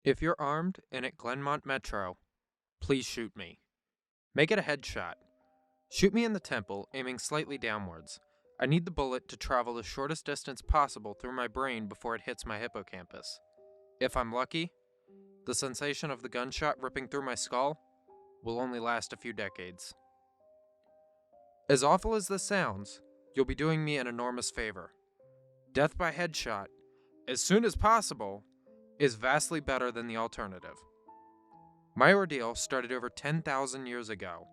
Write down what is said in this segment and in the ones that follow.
If you're armed and at Glenmont Metro, please shoot me. Make it a headshot. Shoot me in the temple, aiming slightly downwards. I need the bullet to travel the shortest distance possible through my brain before it hits my hippocampus. If I'm lucky, the sensation of the gunshot ripping through my skull will only last a few decades. As awful as this sounds, you'll be doing me an enormous favor. Death by headshot, as soon as possible, is vastly better than the alternative. My ordeal started over 10,000 years ago.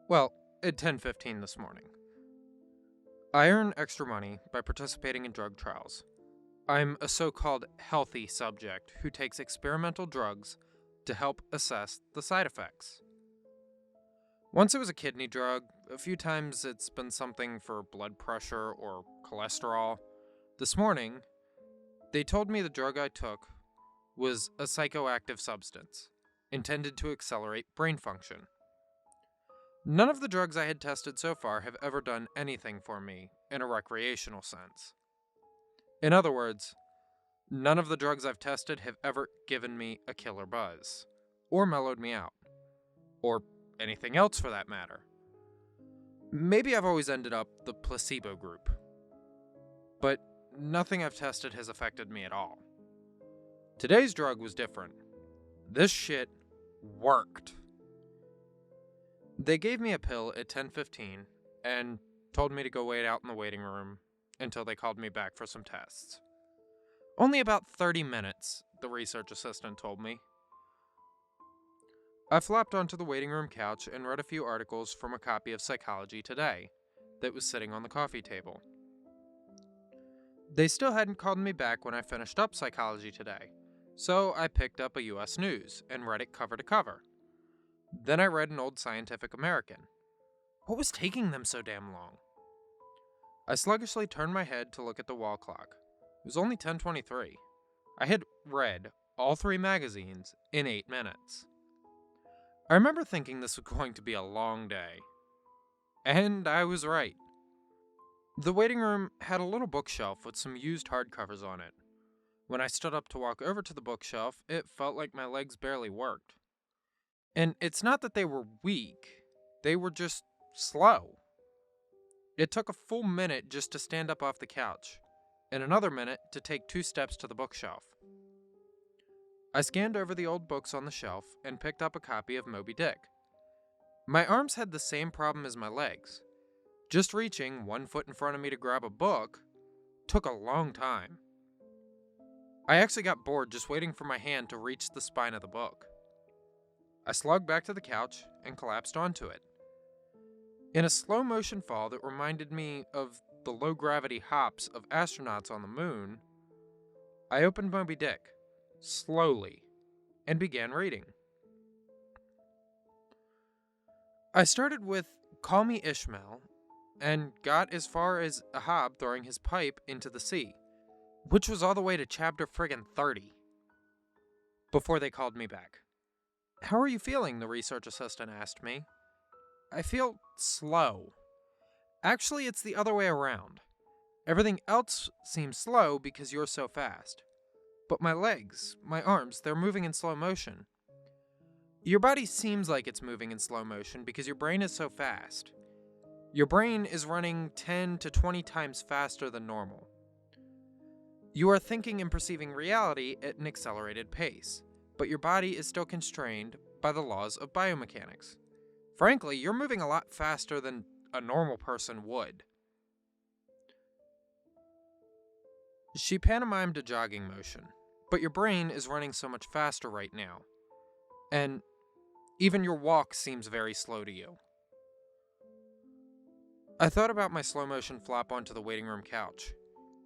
Well, at 10:15 this morning. I earn extra money by participating in drug trials. I'm a so-called healthy subject who takes experimental drugs to help assess the side effects. Once it was a kidney drug, a few times it's been something for blood pressure or cholesterol. This morning, they told me the drug I took was a psychoactive substance, intended to accelerate brain function. None of the drugs I had tested so far have ever done anything for me in a recreational sense. In other words, none of the drugs I've tested have ever given me a killer buzz, or mellowed me out, or anything else for that matter. Maybe I've always ended up the placebo group, but nothing I've tested has affected me at all. Today's drug was different. This shit worked. They gave me a pill at 10:15 and told me to go wait out in the waiting room until they called me back for some tests. Only about 30 minutes, the research assistant told me. I flopped onto the waiting room couch and read a few articles from a copy of Psychology Today that was sitting on the coffee table. They still hadn't called me back when I finished up Psychology Today, so I picked up a US News and read it cover to cover. Then I read an old Scientific American. What was taking them so damn long? I sluggishly turned my head to look at the wall clock. It was only 10:23. I had read all 3 magazines in 8 minutes. I remember thinking this was going to be a long day. And I was right. The waiting room had a little bookshelf with some used hardcovers on it. When I stood up to walk over to the bookshelf, it felt like my legs barely worked. And it's not that they were weak, they were just slow. It took a full minute just to stand up off the couch, and another minute to take 2 steps to the bookshelf. I scanned over the old books on the shelf and picked up a copy of Moby Dick. My arms had the same problem as my legs. Just reaching 1 foot in front of me to grab a book took a long time. I actually got bored just waiting for my hand to reach the spine of the book. I slugged back to the couch and collapsed onto it. In a slow motion fall that reminded me of the low gravity hops of astronauts on the moon, I opened Moby Dick, slowly, and began reading. I started with "Call Me Ishmael" and got as far as Ahab throwing his pipe into the sea, which was all the way to chapter friggin' 30, before they called me back. "How are you feeling?" the research assistant asked me. "I feel slow." Actually, it's the other way around. Everything else seems slow because you're so fast. But my legs, my arms, they're moving in slow motion. Your body seems like it's moving in slow motion because your brain is so fast. Your brain is running 10 to 20 times faster than normal. You are thinking and perceiving reality at an accelerated pace, but your body is still constrained by the laws of biomechanics. Frankly, you're moving a lot faster than a normal person would. She pantomimed a jogging motion, but your brain is running so much faster right now, and even your walk seems very slow to you. I thought about my slow motion flop onto the waiting room couch.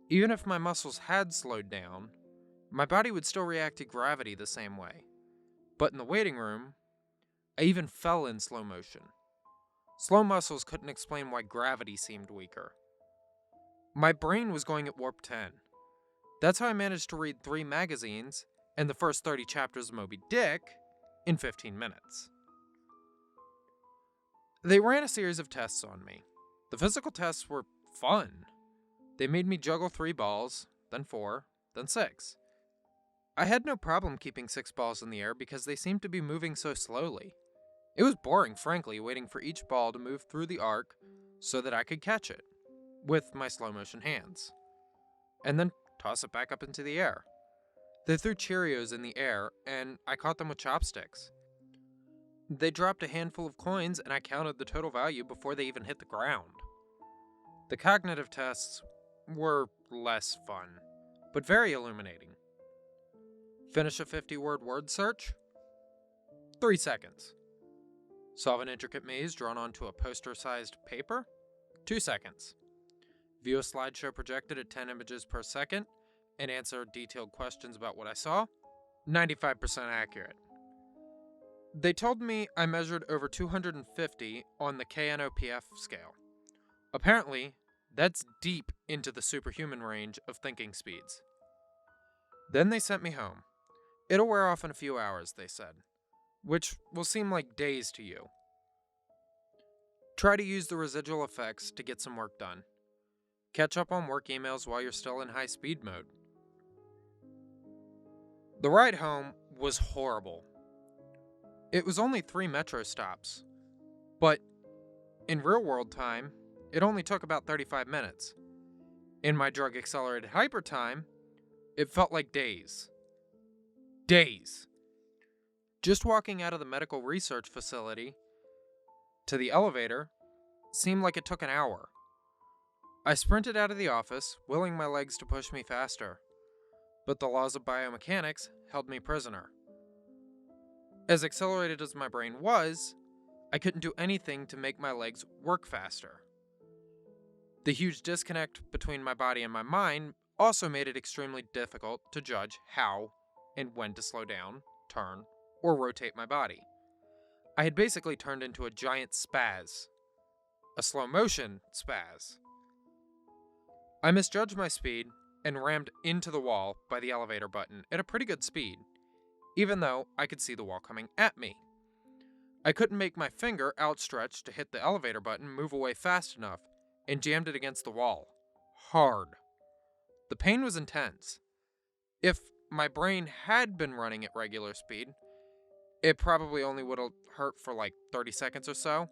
Even if my muscles had slowed down, my body would still react to gravity the same way. But in the waiting room, I even fell in slow motion. Slow muscles couldn't explain why gravity seemed weaker. My brain was going at warp 10. That's how I managed to read 3 magazines and the first 30 chapters of Moby Dick in 15 minutes. They ran a series of tests on me. The physical tests were fun. They made me juggle 3 balls, then 4, then 6. I had no problem keeping 6 balls in the air because they seemed to be moving so slowly. It was boring, frankly, waiting for each ball to move through the arc so that I could catch it with my slow motion hands, and then toss it back up into the air. They threw Cheerios in the air, and I caught them with chopsticks. They dropped a handful of coins, and I counted the total value before they even hit the ground. The cognitive tests were less fun, but very illuminating. Finish a 50-word word search? 3 seconds. Solve an intricate maze drawn onto a poster-sized paper? 2 seconds. View a slideshow projected at 10 images per second and answer detailed questions about what I saw? 95% accurate. They told me I measured over 250 on the KNOPF scale. Apparently, that's deep into the superhuman range of thinking speeds. Then they sent me home. It'll wear off in a few hours, they said, which will seem like days to you. Try to use the residual effects to get some work done. Catch up on work emails while you're still in high speed mode. The ride home was horrible. It was only 3 metro stops, but in real world time, it only took about 35 minutes. In my drug accelerated hyper time, it felt like days. Days. Just walking out of the medical research facility to the elevator seemed like it took an hour. I sprinted out of the office, willing my legs to push me faster, but the laws of biomechanics held me prisoner. As accelerated as my brain was, I couldn't do anything to make my legs work faster. The huge disconnect between my body and my mind also made it extremely difficult to judge how and when to slow down, turn, or rotate my body. I had basically turned into a giant spaz. A slow motion spaz. I misjudged my speed and rammed into the wall by the elevator button at a pretty good speed, even though I could see the wall coming at me. I couldn't make my finger outstretched to hit the elevator button move away fast enough and jammed it against the wall. Hard. The pain was intense. If my brain had been running at regular speed, it probably only would have hurt for like 30 seconds or so.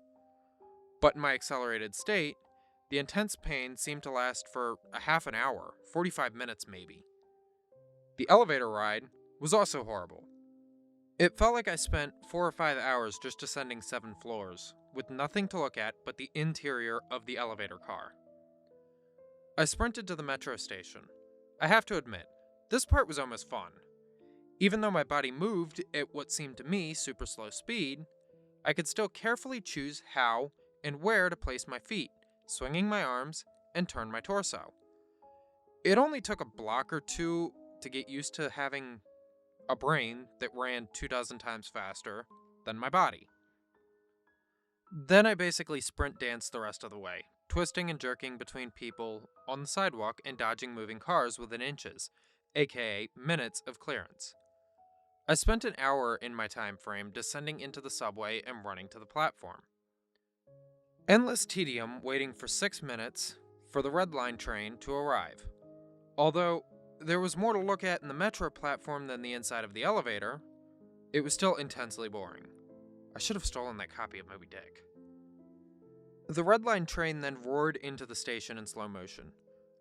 But in my accelerated state, the intense pain seemed to last for a half an hour, 45 minutes maybe. The elevator ride was also horrible. It felt like I spent 4 or 5 hours just descending 7 floors, with nothing to look at but the interior of the elevator car. I sprinted to the metro station. I have to admit, this part was almost fun. Even though my body moved at what seemed to me super slow speed, I could still carefully choose how and where to place my feet, swinging my arms, and turn my torso. It only took a block or two to get used to having a brain that ran 24 times faster than my body. Then I basically sprint danced the rest of the way, twisting and jerking between people on the sidewalk and dodging moving cars within inches, aka minutes of clearance. I spent an hour in my time frame descending into the subway and running to the platform. Endless tedium waiting for 6 minutes for the Red Line train to arrive. Although there was more to look at in the metro platform than the inside of the elevator, it was still intensely boring. I should have stolen that copy of Moby Dick. The Red Line train then roared into the station in slow motion.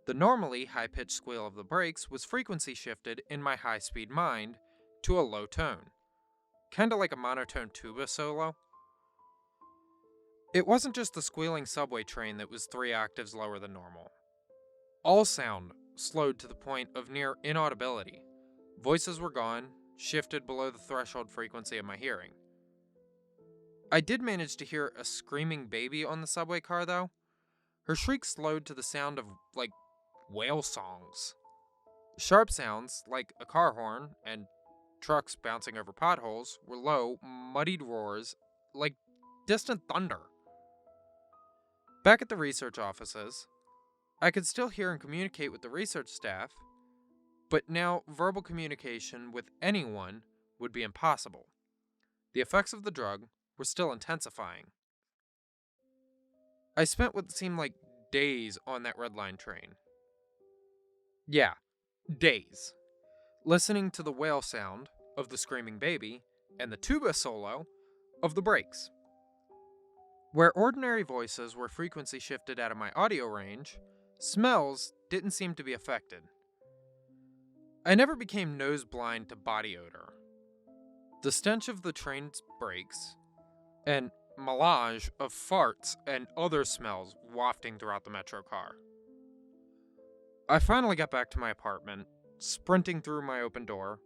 The normally high-pitched squeal of the brakes was frequency shifted in my high-speed mind to a low tone, kinda like a monotone tuba solo. It wasn't just the squealing subway train that was 3 octaves lower than normal. All sound slowed to the point of near inaudibility. Voices were gone, shifted below the threshold frequency of my hearing. I did manage to hear a screaming baby on the subway car, though. Her shriek slowed to the sound of, like, whale songs. Sharp sounds, like a car horn and trucks bouncing over potholes, were low, muddied roars, like distant thunder. Back at the research offices, I could still hear and communicate with the research staff, but now verbal communication with anyone would be impossible. The effects of the drug were still intensifying. I spent what seemed like days on that Red Line train. Yeah, days. listening to the wail sound of the screaming baby and the tuba solo of the brakes. Where ordinary voices were frequency shifted out of my audio range, smells didn't seem to be affected. I never became nose blind to body odor. The stench of the train's brakes, and melange of farts and other smells wafting throughout the metro car. I finally got back to my apartment, sprinting through my open door,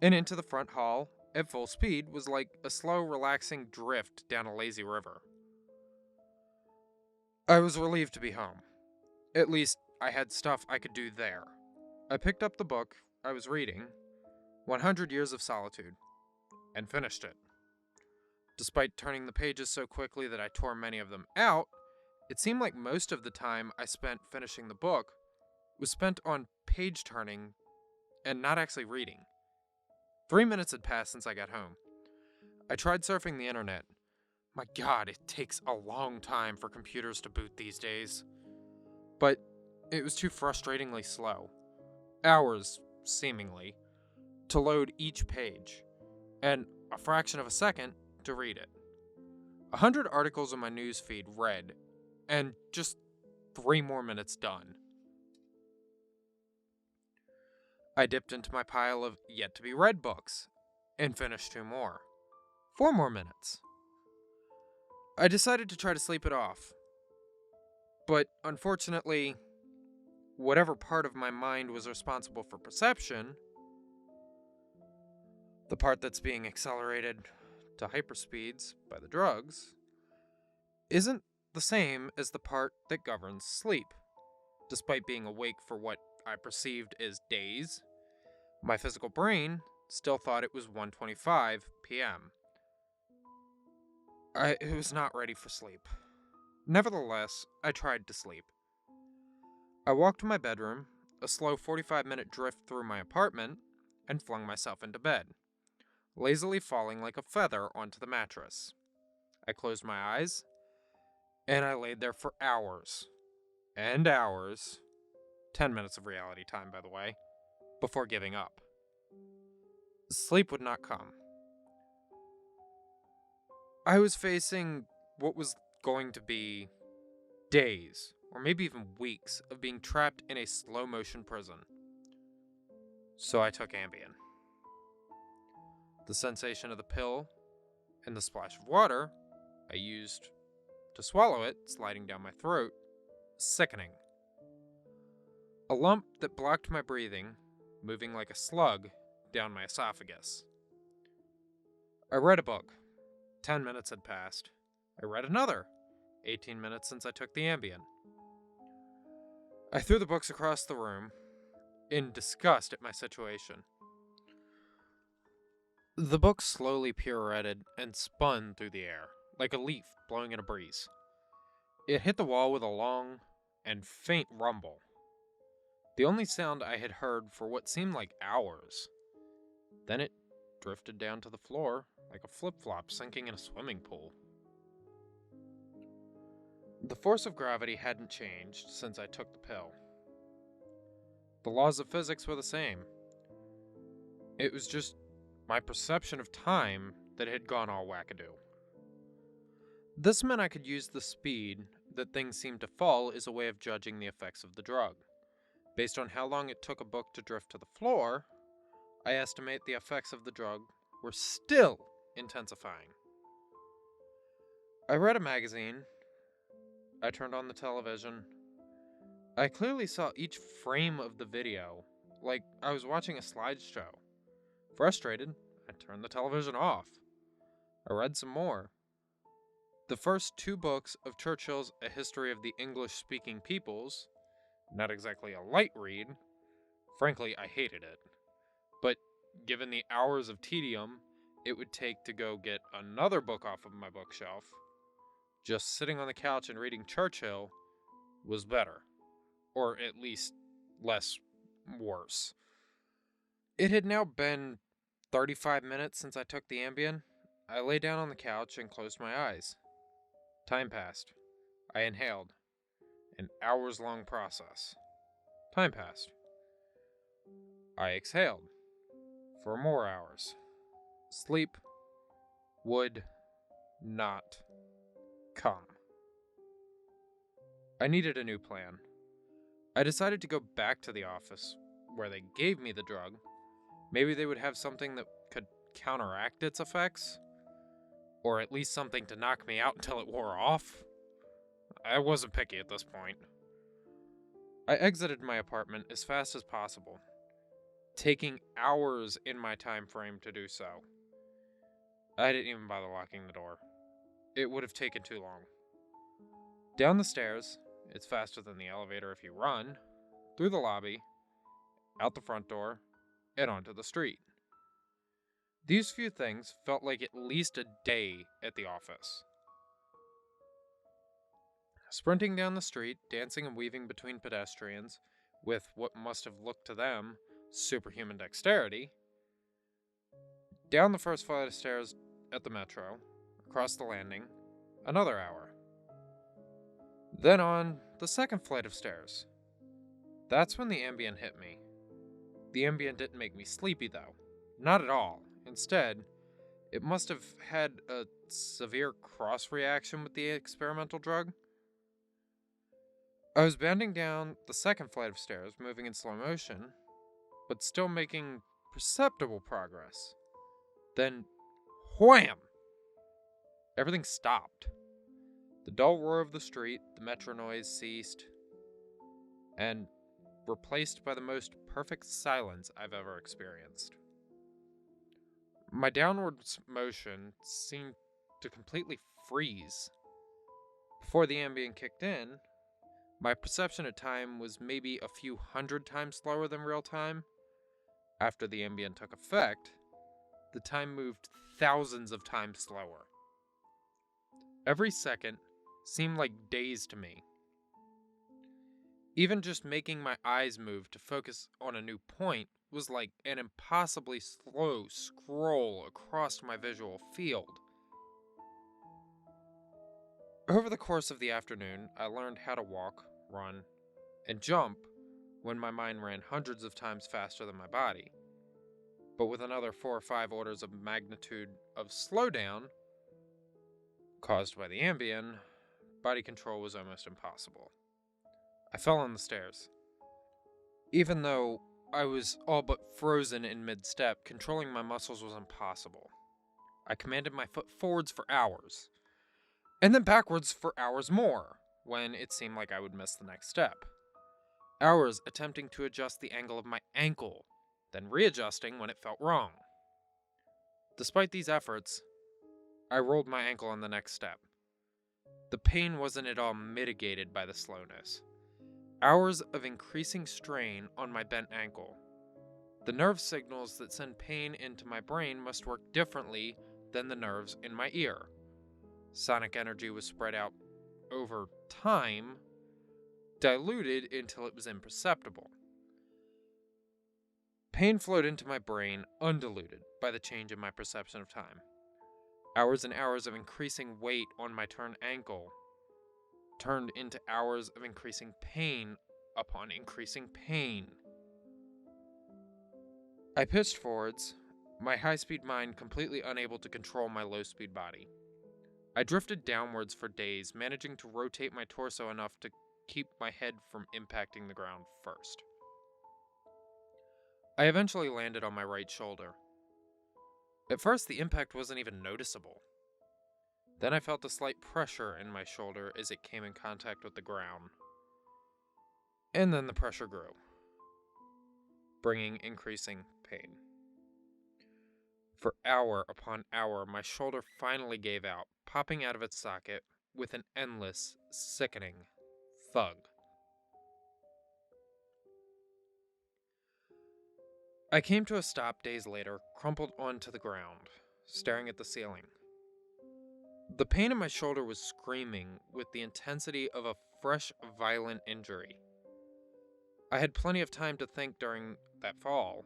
and into the front hall at full speed was like a slow, relaxing drift down a lazy river. I was relieved to be home. At least, I had stuff I could do there. I picked up the book I was reading, 100 Years of Solitude, and finished it. Despite turning the pages so quickly that I tore many of them out, it seemed like most of the time I spent finishing the book was spent on page turning and not actually reading. 3 minutes had passed since I got home. I tried surfing the internet. My God, it takes a long time for computers to boot these days. But it was too frustratingly slow. Hours, seemingly, to load each page, and a fraction of a second to read it. 100 articles in my news feed read, and just 3 more minutes done. I dipped into my pile of yet-to-be-read books, and finished 2 more. 4 more minutes. I decided to try to sleep it off. But unfortunately, whatever part of my mind was responsible for perception, the part that's being accelerated to hyperspeeds by the drugs, isn't the same as the part that governs sleep. Despite being awake for what I perceived as days, my physical brain still thought it was 1:25 p.m. I was not ready for sleep. Nevertheless, I tried to sleep. I walked to my bedroom, a slow 45-minute drift through my apartment, and flung myself into bed, lazily falling like a feather onto the mattress. I closed my eyes, and I laid there for hours and hours, 10 minutes of reality time, by the way, before giving up. Sleep would not come. I was facing what was going to be days, or maybe even weeks, of being trapped in a slow-motion prison. So I took Ambien. The sensation of the pill and the splash of water I used to swallow it sliding down my throat, sickening. A lump that blocked my breathing, moving like a slug down my esophagus. I read a book. 10 minutes had passed. I read another. 18 minutes since I took the Ambien. I threw the books across the room, in disgust at my situation. The book slowly pirouetted and spun through the air, like a leaf blowing in a breeze. It hit the wall with a long and faint rumble. The only sound I had heard for what seemed like hours. Then it drifted down to the floor like a flip-flop sinking in a swimming pool. The force of gravity hadn't changed since I took the pill. The laws of physics were the same. It was just my perception of time that had gone all wackadoo. This meant I could use the speed that things seemed to fall as a way of judging the effects of the drug. Based on how long it took a book to drift to the floor, I estimate the effects of the drug were still intensifying. I read a magazine. I turned on the television. I clearly saw each frame of the video, like I was watching a slideshow. Frustrated, I turned the television off. I read some more. The first 2 books of Churchill's A History of the English-Speaking Peoples, not exactly a light read. Frankly, I hated it. But given the hours of tedium it would take to go get another book off of my bookshelf, just sitting on the couch and reading Churchill was better. Or at least less worse. It had now been 35 minutes since I took the Ambien. I lay down on the couch and closed my eyes. Time passed. I inhaled. An hours-long process. Time passed. I exhaled. for more hours. Sleep would not come. I needed a new plan. I decided to go back to the office where they gave me the drug. Maybe they would have something that could counteract its effects, or at least something to knock me out until it wore off. I wasn't picky at this point. I exited my apartment as fast as possible, taking hours in my time frame to do so. I didn't even bother locking the door. It would have taken too long. Down the stairs, it's faster than the elevator if you run, through the lobby, out the front door, and onto the street. These few things felt like at least a day at the office. Sprinting down the street, dancing and weaving between pedestrians, with what must have looked to them superhuman dexterity. Down the first flight of stairs at the metro, across the landing, another hour. Then on the second flight of stairs. That's when the Ambien hit me. The Ambien didn't make me sleepy though. Not at all. Instead, it must have had a severe cross-reaction with the experimental drug. I was bounding down the second flight of stairs, moving in slow motion, but still making perceptible progress. Then, wham! Everything stopped. The dull roar of the street, the metro noise ceased, and replaced by the most perfect silence I've ever experienced. My downward motion seemed to completely freeze. Before the Ambien kicked in, my perception of time was maybe a few hundred times slower than real time. After the Ambien took effect, the time moved thousands of times slower. Every second seemed like days to me. Even just making my eyes move to focus on a new point was like an impossibly slow scroll across my visual field. Over the course of the afternoon, I learned how to walk, run, and jump when my mind ran hundreds of times faster than my body. But with another 4 or 5 orders of magnitude of slowdown caused by the Ambien, body control was almost impossible. I fell on the stairs. Even though I was all but frozen in mid-step, controlling my muscles was impossible. I commanded my foot forwards for hours, and then backwards for hours more, when it seemed like I would miss the next step. Hours attempting to adjust the angle of my ankle, then readjusting when it felt wrong. Despite these efforts, I rolled my ankle on the next step. The pain wasn't at all mitigated by the slowness. Hours of increasing strain on my bent ankle. The nerve signals that send pain into my brain must work differently than the nerves in my ear. Sonic energy was spread out over time, diluted until it was imperceptible. Pain flowed into my brain undiluted by the change in my perception of time. Hours and hours of increasing weight on my turned ankle turned into hours of increasing pain upon increasing pain. I pitched forwards, my high-speed mind completely unable to control my low-speed body. I drifted downwards for days, managing to rotate my torso enough to keep my head from impacting the ground first. I eventually landed on my right shoulder. At first, the impact wasn't even noticeable. Then I felt a slight pressure in my shoulder as it came in contact with the ground. And then the pressure grew, bringing increasing pain. For hour upon hour, my shoulder finally gave out, popping out of its socket with an endless, sickening thug. I came to a stop days later, crumpled onto the ground, staring at the ceiling. The pain in my shoulder was screaming with the intensity of a fresh, violent injury. I had plenty of time to think during that fall.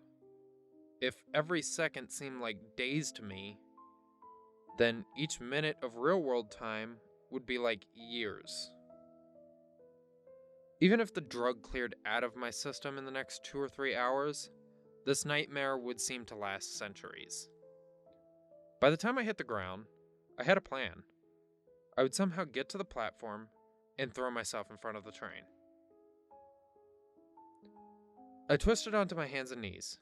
If every second seemed like days to me, then each minute of real-world time would be like years. Even if the drug cleared out of my system in the next 2 or 3 hours, This nightmare would seem to last centuries. By the time I hit the ground, I had a plan. I would somehow get to the platform and throw myself in front of the train. I twisted onto my hands and knees,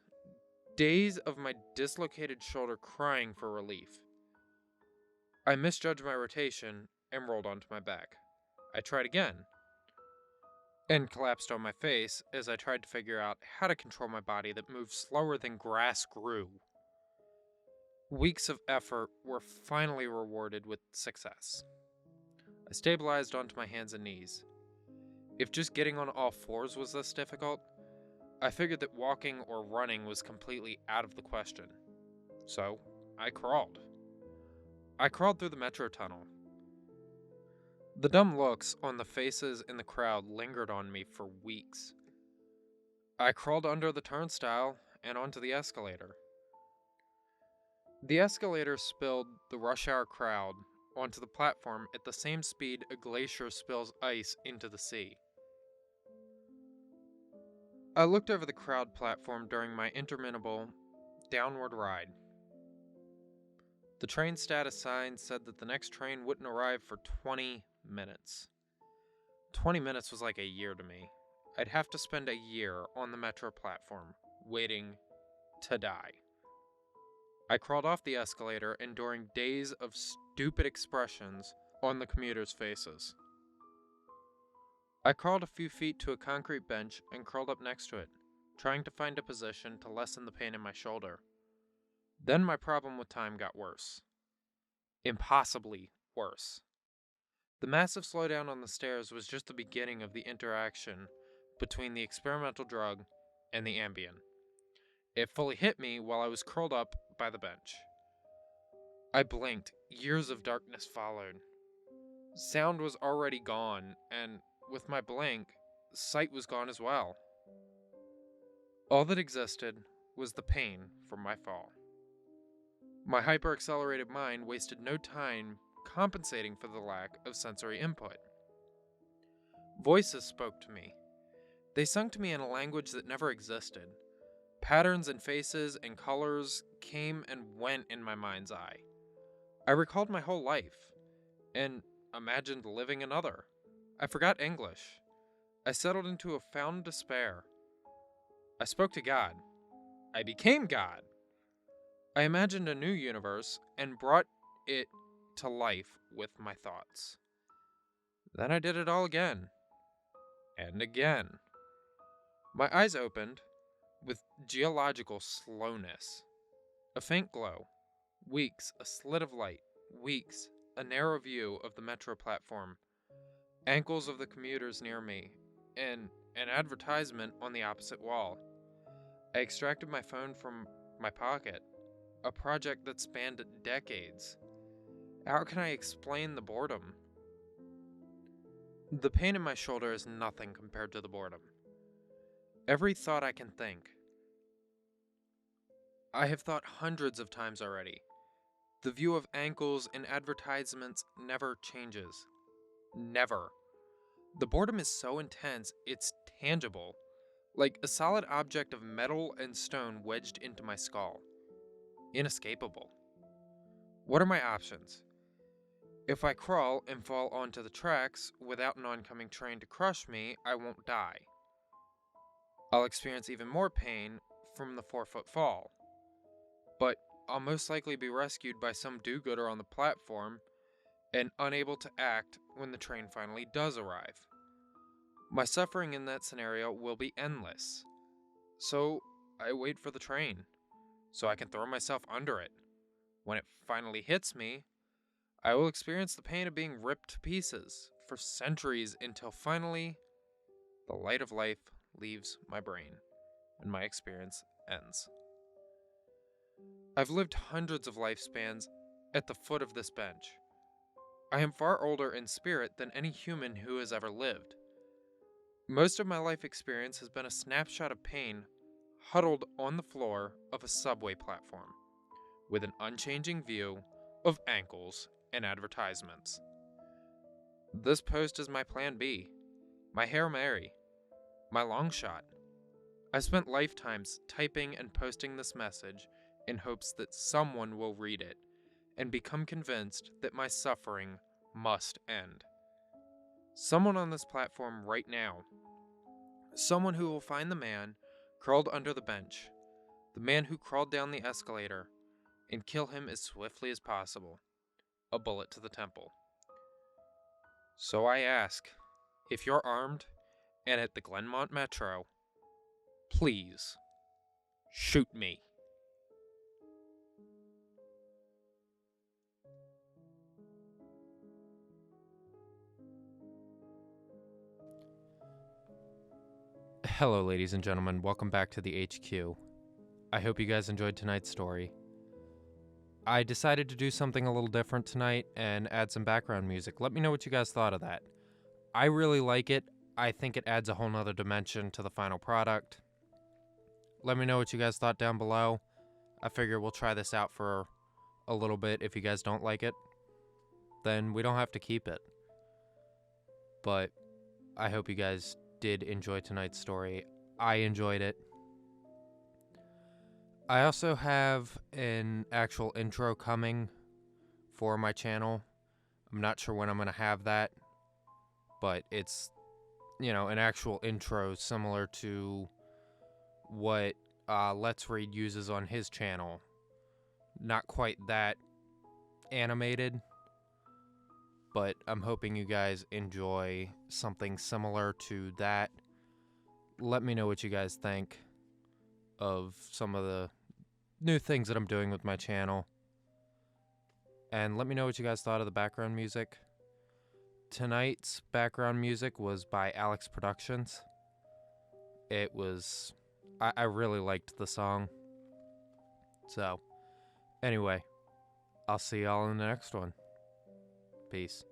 days of my dislocated shoulder crying for relief. I misjudged my rotation and rolled onto my back. I tried again, and collapsed on my face as I tried to figure out how to control my body that moved slower than grass grew. Weeks of effort were finally rewarded with success. I stabilized onto my hands and knees. If just getting on all fours was this difficult, I figured that walking or running was completely out of the question. So, I crawled. I crawled through the metro tunnel. The dumb looks on the faces in the crowd lingered on me for weeks. I crawled under the turnstile and onto the escalator. The escalator spilled the rush hour crowd onto the platform at the same speed a glacier spills ice into the sea. I looked over the crowd platform during my interminable downward ride. The train status sign said that the next train wouldn't arrive for 20 minutes. 20 minutes was like a year to me. I'd have to spend a year on the metro platform, waiting to die. I crawled off the escalator, enduring days of stupid expressions on the commuters' faces. I crawled a few feet to a concrete bench and curled up next to it, trying to find a position to lessen the pain in my shoulder. Then my problem with time got worse. Impossibly worse. The massive slowdown on the stairs was just the beginning of the interaction between the experimental drug and the Ambien. It fully hit me while I was curled up by the bench. I blinked. Years of darkness followed. Sound was already gone, and with my blink, sight was gone as well. All that existed was the pain from my fall. My hyper-accelerated mind wasted no time compensating for the lack of sensory input. Voices spoke to me. They sung to me in a language that never existed. Patterns and faces and colors came and went in my mind's eye. I recalled my whole life, and imagined living another. I forgot English. I settled into a found despair. I spoke to God. I became God. I imagined a new universe and brought it to life with my thoughts. Then I did it all again. And again. My eyes opened with geological slowness. A faint glow. Weeks, a slit of light. Weeks, a narrow view of the metro platform. Ankles of the commuters near me, and an advertisement on the opposite wall. I extracted my phone from my pocket. A project that spanned decades. How can I explain the boredom? The pain in my shoulder is nothing compared to the boredom. Every thought I can think. I have thought hundreds of times already. The view of ankles in advertisements never changes. Never. The boredom is so intense, it's tangible. Like a solid object of metal and stone wedged into my skull. Inescapable. What are my options? If I crawl and fall onto the tracks without an oncoming train to crush me, I won't die. I'll experience even more pain from the 4-foot fall. But I'll most likely be rescued by some do-gooder on the platform and unable to act when the train finally does arrive. My suffering in that scenario will be endless. So I wait for the train, so I can throw myself under it. When it finally hits me, I will experience the pain of being ripped to pieces for centuries until finally the light of life leaves my brain and my experience ends. I've lived hundreds of lifespans at the foot of this bench. I am far older in spirit than any human who has ever lived. Most of my life experience has been a snapshot of pain huddled on the floor of a subway platform, with an unchanging view of ankles and advertisements. This post is my plan B, my Hail Mary, my long shot. I spent lifetimes typing and posting this message in hopes that someone will read it and become convinced that my suffering must end. Someone on this platform right now. Someone who will find the man curled under the bench, the man who crawled down the escalator, and kill him as swiftly as possible. A bullet to the temple. So I ask, if you're armed and at the Glenmont Metro, please shoot me. Hello, ladies and gentlemen. Welcome back to the HQ. I hope you guys enjoyed tonight's story. I decided to do something a little different tonight and add some background music. Let me know what you guys thought of that. I really like it. I think it adds a whole nother dimension to the final product. Let me know what you guys thought down below. I figure we'll try this out for a little bit. If you guys don't like it, then we don't have to keep it. But I hope you guys did enjoy tonight's story. I enjoyed it. I also have an actual intro coming for my channel. I'm not sure when I'm going to have that, but it's, an actual intro similar to what Let's Read uses on his channel. Not quite that animated, but I'm hoping you guys enjoy something similar to that. Let me know what you guys think of some of the new things that I'm doing with my channel. And let me know what you guys thought of the background music. Tonight's background music was by Alex Productions. It was... I really liked the song. So, anyway, I'll see y'all in the next one. Peace.